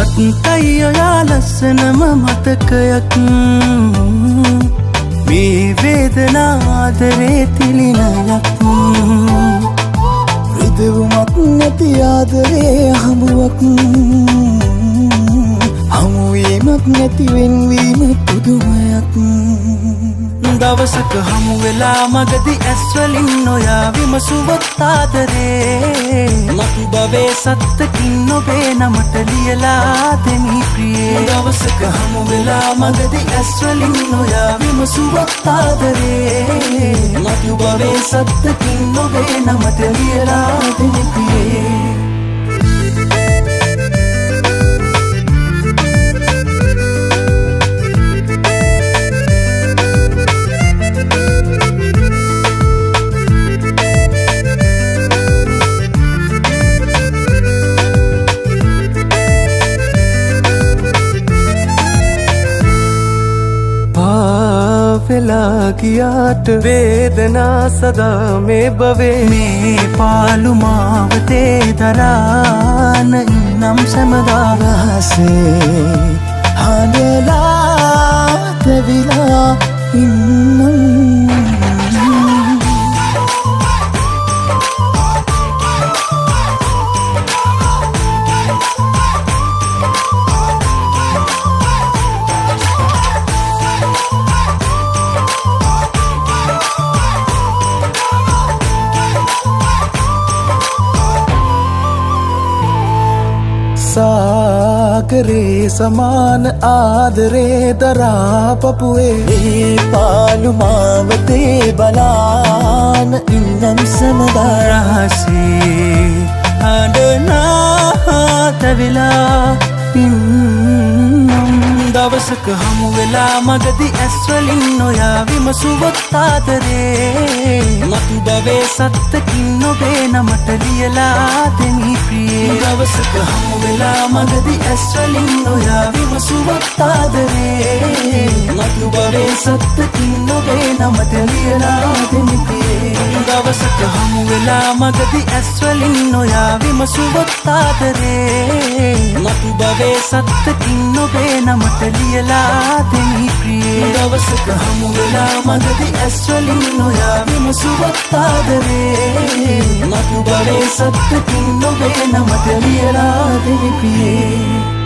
මත්තයි ඔයා ලස්සනම මතකයක් මේ වේදනා ආදරේ තිලිනයක් රිදවුමක් නැති ආදරේ හමුවක් හමුවීමක් නැති වෙන්වීම පුදුමයක් දවසක හමු වෙලා මගදී ඇස්වලින් ඔයා විමසුවොත් ආදරේ මතු බවේ සත්තකින් ඔබේ නමට ලියලා දෙමි ප්‍රියේ දවසක හමු වෙලා මගදී ඇස්වලින් ඔයා විමසුවොත් ආදරේ මතු බවේ සත්තකින් ඔබේ නමට ලියලා දෙමි ප්‍රියේ වෙලා ගියාට වේදනා සදා මේ බවේ මේ පාළු මාවතේ දරාන ඉන්නම් සැමදා රහසේ හඬලා තැවිලා ඉන්නම් सागरे समान आदरे दरा पपुए पालु मावते बलान इन्नम समदारासे आडना तविला इन्नम दवसक हमु वेला मगदी ඇස්වලින් ඔයා විමසුවොත් ආදරේ මතු බවේ සත්තකින් ඔබේ නමට ලියලා දෙමි ප්‍රියේ දවසක හමු වෙලා මගදී ඇස්වලින් ඔයා විමසුවොත් ආදරේ මතු බවේ සත්තකින් ඔබේ නමට ලියලා දෙමි ප්‍රියේ දවසක හමු වෙලා මගදී ඇස්වලින් ඔයා විමසුවොත් ආදරේ මතු බවේ සත්තකින් ඔබේ නමට ලියලා දෙමි ප්‍රියේ දවසක හමු වෙලා මගදී ඇස්වලින් ඔයා විමසුවොත් ආදරේ මතු බවේ සත්තකින් ඔබේ නමට ලියලා දෙමි ප්‍රියේ